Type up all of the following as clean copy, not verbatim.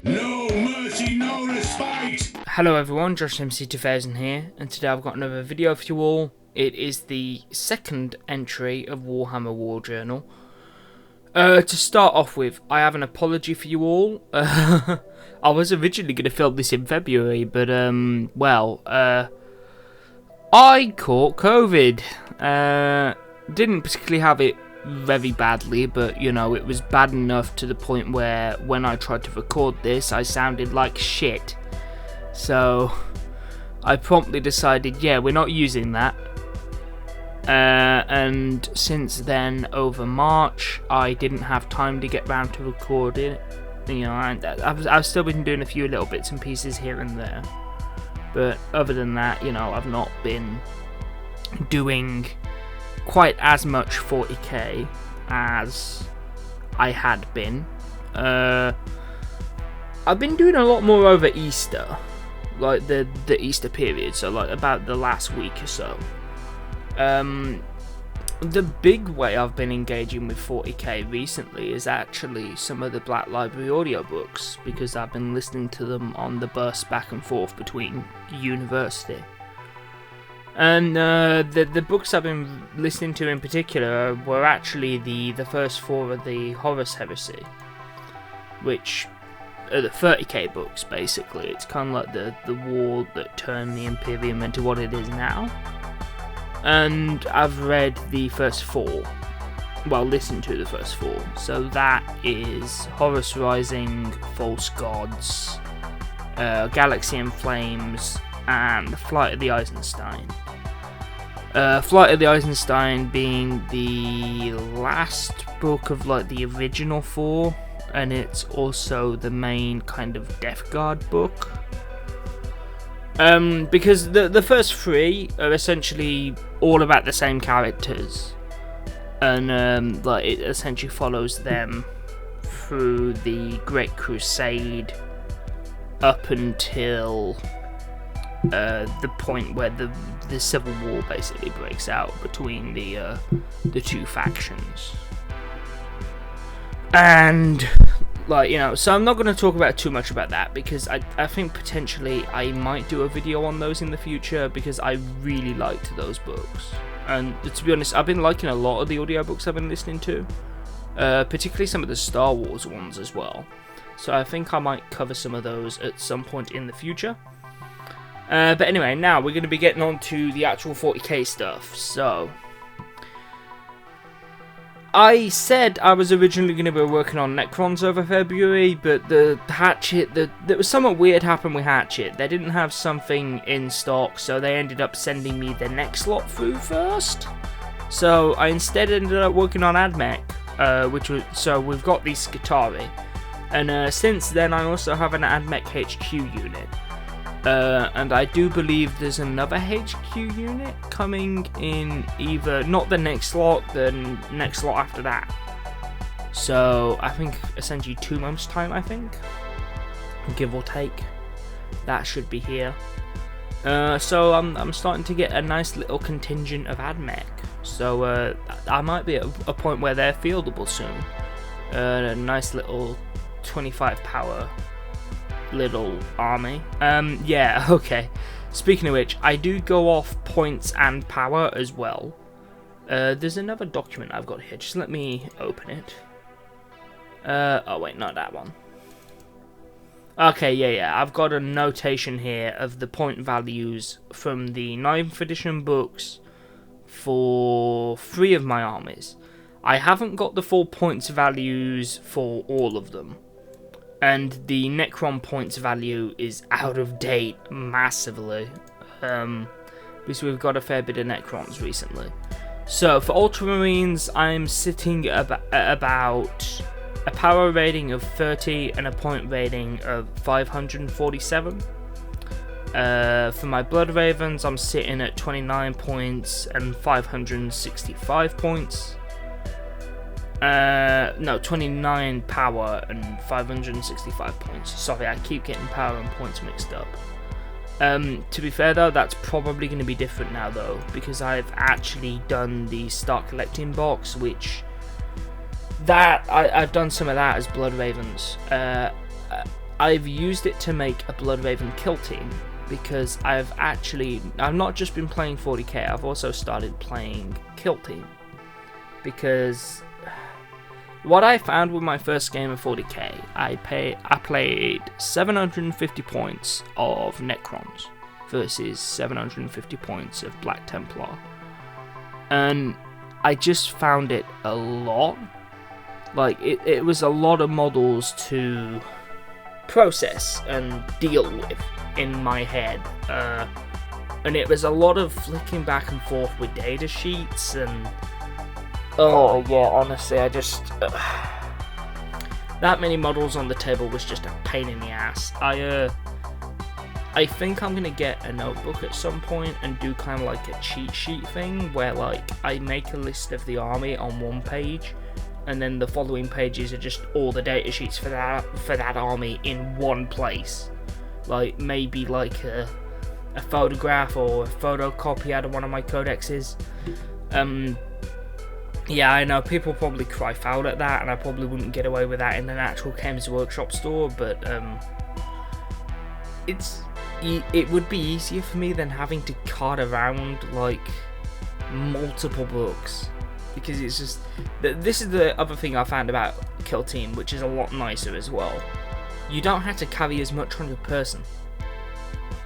No mercy, no respite! Hello everyone, Josh MC2000 here, and today I've got another video for you all. It is the second entry of Warhammer War Journal. To start off with, I have an apology for you all. I was originally going to film this in February, but I caught COVID. Didn't particularly have it very badly, but you know, it was bad enough to the point where when I tried to record this, I sounded like shit. So I promptly decided, yeah, we're not using that. And since then, over March, I didn't have time to get round to recording it. You know, and I've still been doing a few little bits and pieces here and there. But other than that, you know, I've not been doing quite as much 40k as I had been. I've been doing a lot more over Easter, like the Easter period, so like about the last week or so. The big way I've been engaging with 40k recently is actually some of the Black Library audiobooks, because I've been listening to them on the bus back and forth between university. And the books I've been listening to in particular were actually the first four of the Horus Heresy, which are the 30k books, basically. It's kind of like the war that turned the Imperium into what it is now. And I've read the first four, well, listened to the first four. So that is Horus Rising, False Gods, Galaxy in Flames, and The Flight of the Eisenstein. Flight of the Eisenstein being the last book of like the original four, and it's also the main kind of Death Guard book. Because the first three are essentially all about the same characters, and like it essentially follows them through the Great Crusade up until the point where the Civil War basically breaks out between the two factions. And like, you know, so I'm not going to talk about too much about that, because I think potentially I might do a video on those in the future, because I really liked those books. And to be honest, I've been liking a lot of the audiobooks I've been listening to, particularly some of the Star Wars ones as well. So I think I might cover some of those at some point in the future. But anyway, now we're going to be getting on to the actual 40k stuff. So I said I was originally going to be working on Necrons over February, but the Hatchet, there was something weird happened with Hatchet. They didn't have something in stock, so they ended up sending me the next lot through first. So I instead ended up working on AdMech, so we've got the Skitarii, and since then I also have an AdMech HQ unit. And I do believe there's another HQ unit coming in either, not the next lot, the next lot after that. So I think essentially 2 months time, I think, give or take, that should be here. So I'm starting to get a nice little contingent of AdMech. So I might be at a point where they're fieldable soon. A nice little 25 power little army. Yeah, okay. Speaking of which, I do go off points and power as well. There's another document I've got here. Just let me open it. Oh wait, not that one. Okay, yeah. I've got a notation here of the point values from the 9th edition books for 3 of my armies. I haven't got the full points values for all of them. And the Necron points value is out of date massively, because we've got a fair bit of Necrons recently. So for Ultramarines, I'm sitting at about a power rating of 30 and a point rating of 547. For my Blood Ravens, I'm sitting at 29 points and 565 points. No, 29 power and 565 points. Sorry, I keep getting power and points mixed up. To be fair though, that's probably going to be different now though, because I've actually done the Start Collecting box, which I've done some of that as Blood Ravens. I've used it to make a Bloodraven kill team, because I've not just been playing 40k, I've also started playing kill team, because what I found with my first game of 40k, I played 750 points of Necrons versus 750 points of Black Templar, and I just found it a lot. Like, it was a lot of models to process and deal with in my head, and it was a lot of flicking back and forth with data sheets, and oh yeah, honestly, I just that many models on the table was just a pain in the ass. I think I'm gonna get a notebook at some point and do kind of like a cheat sheet thing where, like, I make a list of the army on one page, and then the following pages are just all the data sheets for that army in one place. Like, maybe like a photograph or a photocopy out of one of my codexes. Yeah, I know people probably cry foul at that, and I probably wouldn't get away with that in an actual Games Workshop store, but it would be easier for me than having to cart around like multiple books, because it's just this is the other thing I found about Kill Team, which is a lot nicer as well. You don't have to carry as much on your person,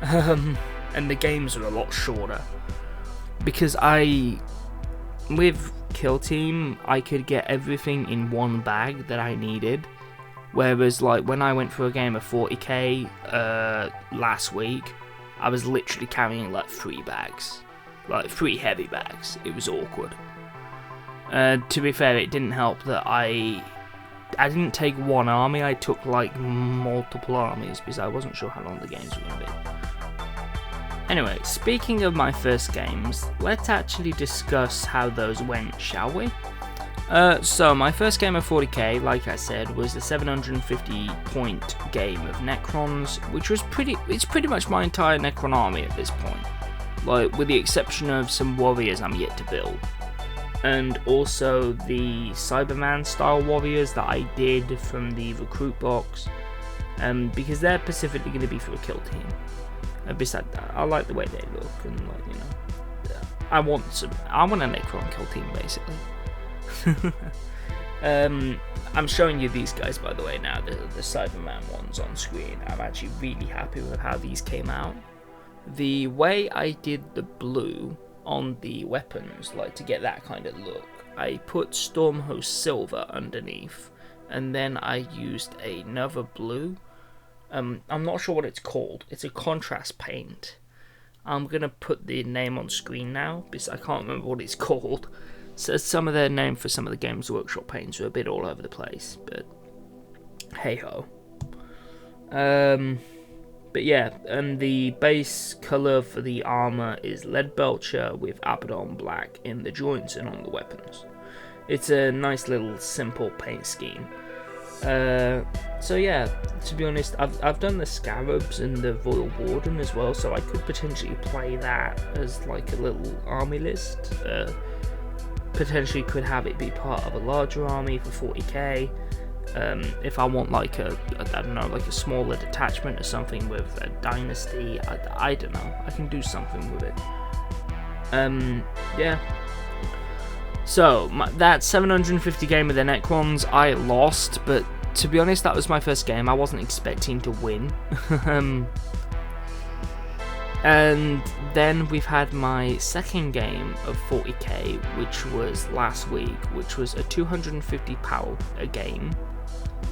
and the games are a lot shorter, because with Kill Team, I could get everything in one bag that I needed, whereas like when I went for a game of 40k last week, I was literally carrying like 3 bags, like 3 heavy bags. It was awkward. To be fair, it didn't help that I didn't take one army, I took like multiple armies, because I wasn't sure how long the games were going to be. Anyway, speaking of my first games, let's actually discuss how those went, shall we? So my first game of 40k, like I said, was the 750 point game of Necrons, which was it's pretty much my entire Necron army at this point. Like, with the exception of some warriors I'm yet to build. And also the Cyberman style warriors that I did from the recruit box, because they're specifically going to be for a kill team. And besides that, I like the way they look, and like, you know, I want a Necron kill team basically. I'm showing you these guys, by the way, now, the Cyberman ones on screen. I'm actually really happy with how these came out. The way I did the blue on the weapons, like to get that kind of look, I put Stormhost Silver underneath, and then I used another blue. I'm not sure what it's called. It's a contrast paint. I'm gonna put the name on screen now, because I can't remember what it's called. So some of their name for some of the Games Workshop paints are a bit all over the place, but hey ho. But yeah, and the base colour for the armour is Lead Belcher with Abaddon Black in the joints and on the weapons. It's a nice little simple paint scheme. So yeah, to be honest, I've done the Scarabs and the Royal Warden as well, so I could potentially play that as like a little army list. Potentially could have it be part of a larger army for 40k. If I want like I don't know, like a smaller detachment or something with a dynasty, I don't know, I can do something with it. Yeah. So, that 750 game of the Necrons, I lost, but to be honest, that was my first game. I wasn't expecting to win. And then we've had my second game of 40k, which was last week, which was a 250 power game.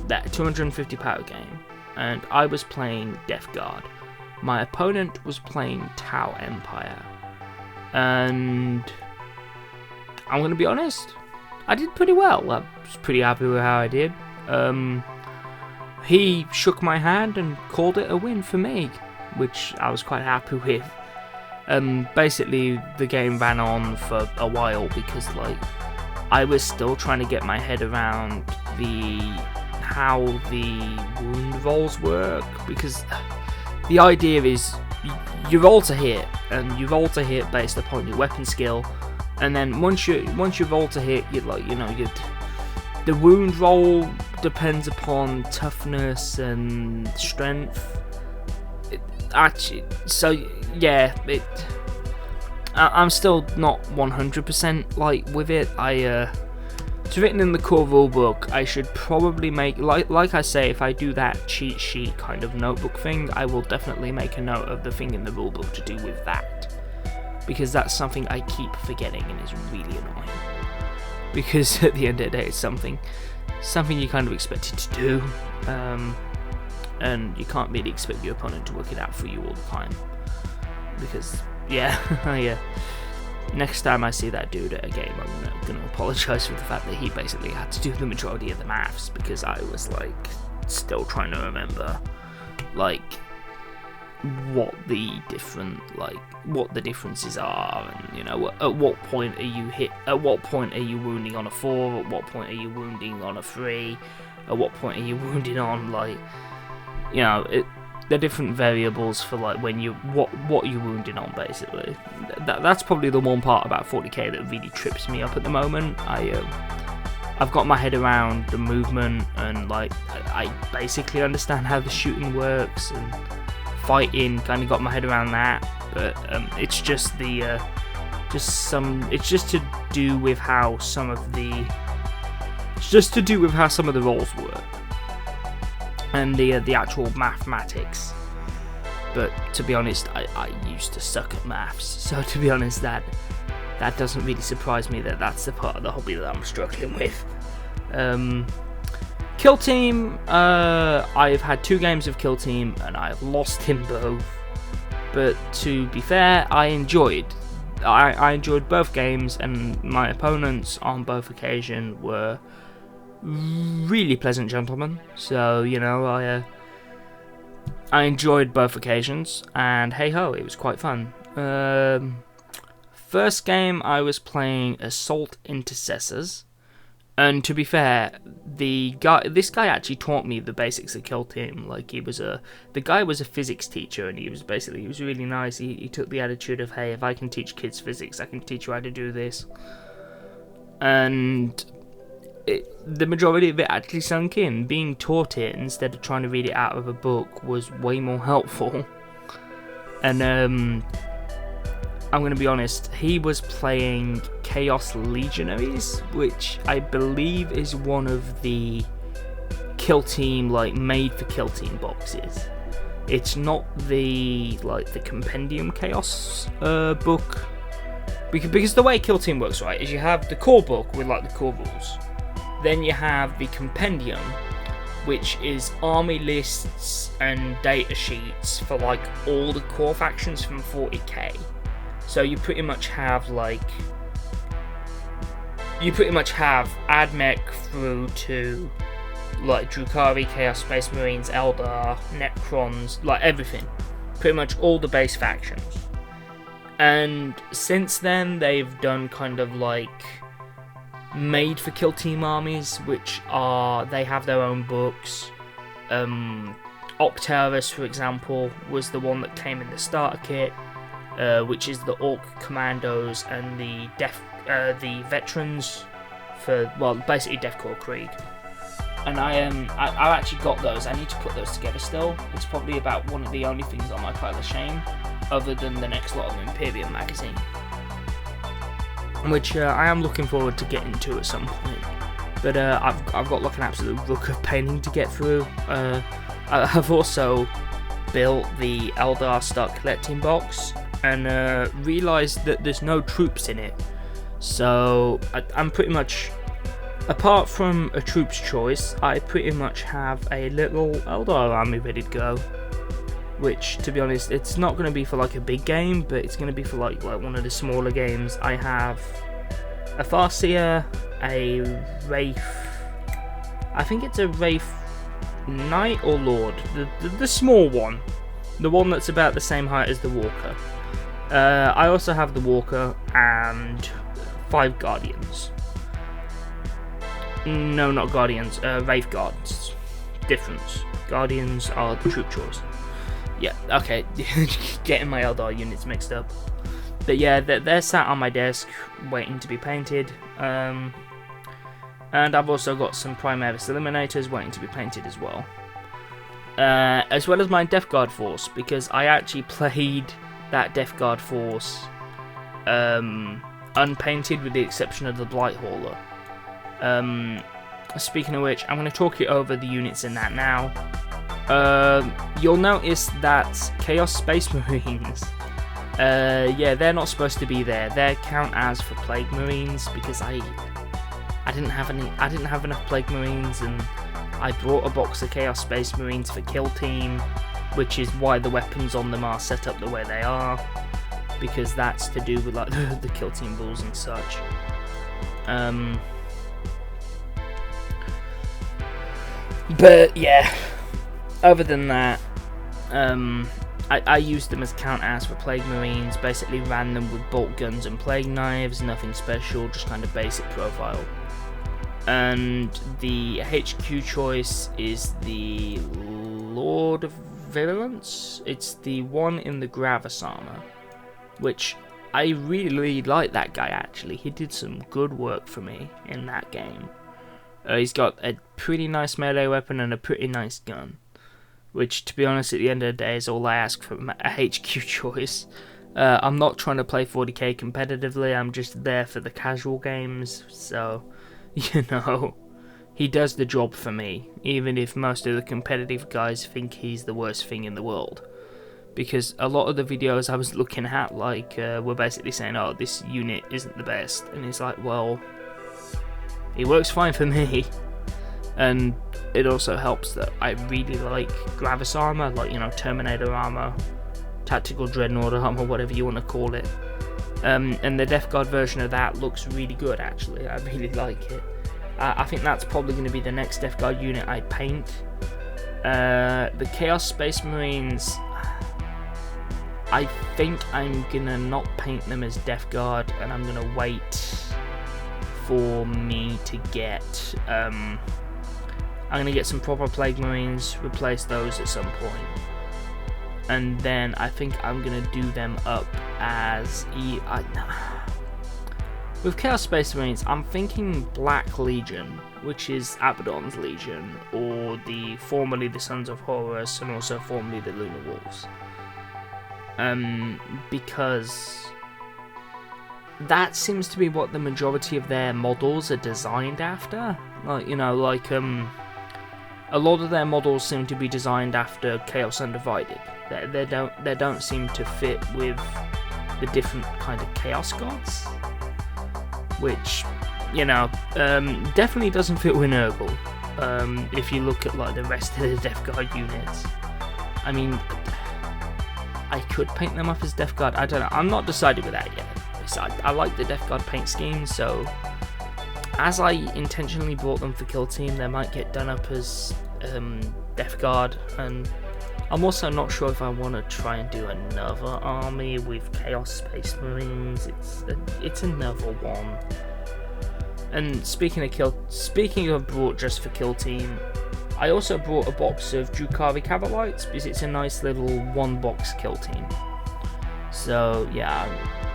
That 250 power game. And I was playing Death Guard. My opponent was playing Tau Empire. And I'm going to be honest, I did pretty well. I was pretty happy with how I did. He shook my hand and called it a win for me, which I was quite happy with. Basically, the game ran on for a while because, like, I was still trying to get my head around how the wound rolls work, because the idea is you roll to hit, and you roll to hit based upon your weapon skill, and then once you roll to hit, The wound roll depends upon toughness and strength. I'm still not 100% like with it. It's written in the core rulebook. I should probably make, like I say, if I do that cheat sheet kind of notebook thing, I will definitely make a note of the thing in the rulebook to do with that, because that's something I keep forgetting and is really annoying. Because at the end of the day, it's something you kind of expect it to do, and you can't really expect your opponent to work it out for you all the time. Because yeah. Next time I see that dude at a game, I'm gonna apologise for the fact that he basically had to do the majority of the maths, because I was like still trying to remember like what the differences are, and you know, at what point are you wounding on a 4, at what point are you wounding on a 3, at what point are you wounding on, like, you know, the different variables for like when you what you're wounding on, basically. That's probably the one part about 40k that really trips me up at the moment. I've got my head around the movement, and like I basically understand how the shooting works, and fighting kind of got my head around that, but it's just to do with how some of the roles work and the actual mathematics. But to be honest, I used to suck at maths, so to be honest, that doesn't really surprise me that that's the part of the hobby that I'm struggling with. Kill Team, I've had 2 games of Kill Team and I've lost in both, but to be fair, I enjoyed both games, and my opponents on both occasions were really pleasant gentlemen, so you know, I enjoyed both occasions, and hey ho, it was quite fun. First game I was playing Assault Intercessors, and to be fair, this guy actually taught me the basics of Kill Team. Like, the guy was a physics teacher, and he was really nice. He took the attitude of, hey, if I can teach kids physics, I can teach you how to do this. And the majority of it actually sunk in. Being taught it instead of trying to read it out of a book was way more helpful. And I'm going to be honest, he was playing Chaos Legionaries, which I believe is one of the Kill Team, like, made for Kill Team boxes. It's not the Compendium Chaos book, because the way Kill Team works, right, is you have the core book with like the core rules. Then you have the Compendium, which is army lists and data sheets for like all the core factions from 40k. So you pretty much have AdMech through to like Drukhari, Chaos Space Marines, Eldar, Necrons, like everything. Pretty much all the base factions. And since then they've done kind of like made for Kill Team armies, which they have their own books. Octaris, for example, was the one that came in the starter kit, which is the Orc Commandos and the veterans for, well, basically Deathcore Krieg. And I've actually got those. I need to put those together still. It's probably about one of the only things on my pile of shame, other than the next lot of Imperium magazine, which I am looking forward to getting to at some point. But I've got like an absolute rook of painting to get through. I've also built the Eldar Start Collecting box, and realised that there's no troops in it. So I'm pretty much, apart from a troop's choice, I pretty much have a little Eldar army ready to go. Which, to be honest, it's not going to be for like a big game, but it's going to be for like one of the smaller games. I have a Farseer, a Wraith, I think it's a Wraith Knight or Lord, the small one, the one that's about the same height as the Walker. I also have the Walker and 5 Guardians. No, not Guardians, Wraith Guards. Difference. Guardians are the troop choice. Yeah, okay, getting my Eldar units mixed up. But yeah, they're sat on my desk waiting to be painted. And I've also got some Primaris Eliminators waiting to be painted as well. As well as my Death Guard force, because I actually played that Death Guard force unpainted with the exception of the Blight Hauler. Speaking of which, I'm going to talk you over the units in that now. You'll notice that Chaos Space Marines, yeah, they're not supposed to be there. They count as for Plague Marines because I didn't have enough Plague Marines, and I brought a box of Chaos Space Marines for Kill Team, which is why the weapons on them are set up the way they are, because that's to do with like the Kill Team rules and such. But yeah, other than that, I used them as count-as for Plague Marines, basically ran them with bolt guns and plague knives, nothing special, just kind of basic profile. And the HQ choice is the Lord of Virulence. It's the one in the Gravis armor, which I really like that guy actually. He did some good work for me in that game. He's got a pretty nice melee weapon and a pretty nice gun, which, to be honest, at the end of the day is all I ask from a HQ choice. I'm not trying to play 40k competitively, I'm just there for the casual games, so, you know, he does the job for me, even if most of the competitive guys think he's the worst thing in the world. Because a lot of the videos I was looking at, like, were basically saying, oh, this unit isn't the best, and it's like, well, it works fine for me. And it also helps that I really like Gravis armor, like, you know, Terminator armor, Tactical Dreadnought armor, whatever you want to call it. And the Death Guard version of that looks really good, actually. I really like it. I think that's probably going to be the next Death Guard unit I paint. The Chaos Space Marines, I think I'm going to not paint them as Death Guard, and I'm going to wait for me to get... I'm going to get some proper Plague Marines, replace those at some point. And then I think I'm going to do them up as... With Chaos Space Marines, I'm thinking Black Legion, which is Abaddon's Legion, or formerly the Sons of Horus, and also formerly the Lunar Wolves. Because that seems to be what the majority of their models are designed after. Like, you know, like, a lot of their models seem to be designed after Chaos Undivided. They don't seem to fit with the different kind of Chaos gods, which, you know, definitely doesn't fit with Nurgle. If you look at like the rest of the Death Guard units, I mean, I could paint them up as Death Guard. I don't know. I'm not decided with that yet. I like the Death Guard paint scheme, so as I intentionally brought them for Kill Team, they might get done up as Death Guard, and I'm also not sure if I want to try and do another army with Chaos Space Marines. It's another one. And speaking of brought just for Kill Team, I also brought a box of Drukhari Cavalites because it's a nice little one-box Kill Team. So yeah,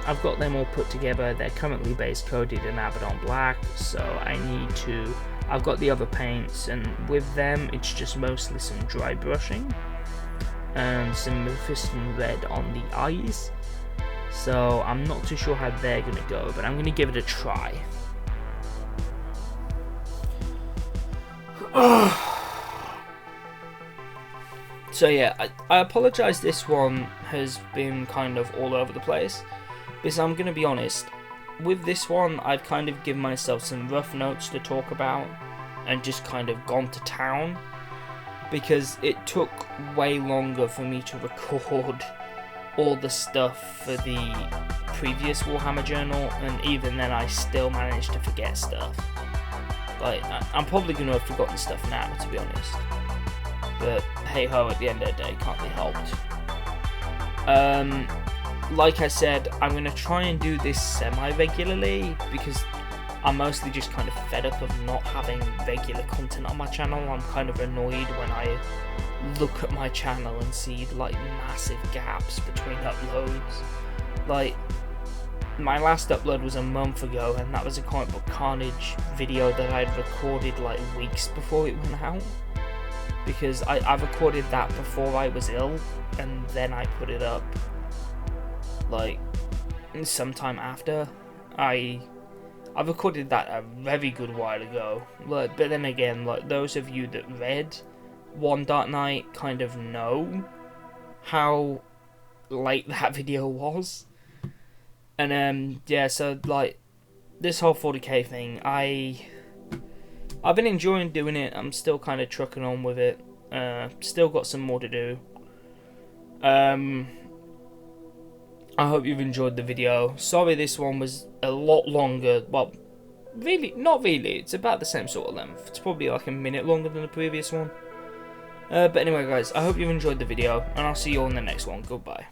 I've got them all put together. They're currently base coded in Abaddon Black, so I've got the other paints, and with them it's just mostly some dry brushing and some Mephiston red on the eyes. So I'm not too sure how they're going to go, but I'm going to give it a try. So yeah, I apologise, this one has been kind of all over the place, because I'm going to be honest, with this one I've kind of given myself some rough notes to talk about and just kind of gone to town, because it took way longer for me to record all the stuff for the previous Warhammer Journal, and even then I still managed to forget stuff. Like, I'm probably going to have forgotten stuff now, to be honest. But hey ho, at the end of the day, can't be helped. Like I said, I'm going to try and do this semi-regularly, because I'm mostly just kind of fed up of not having regular content on my channel. I'm kind of annoyed when I look at my channel and see like massive gaps between uploads. Like, my last upload was a month ago, and that was a Comic Book Carnage video that I'd recorded like weeks before it went out. Because I recorded that before I was ill, and then I put it up like sometime after. I recorded that a very good while ago. But then again, like those of you that read One Dark Night kind of know how late that video was. And yeah, so like this whole 40k thing, I've been enjoying doing it. I'm still kind of trucking on with it. Still got some more to do. I hope you've enjoyed the video. Sorry this one was a lot longer. Well, really, not really. It's about the same sort of length. It's probably like a minute longer than the previous one. But anyway guys, I hope you've enjoyed the video, and I'll see you all in the next one. Goodbye.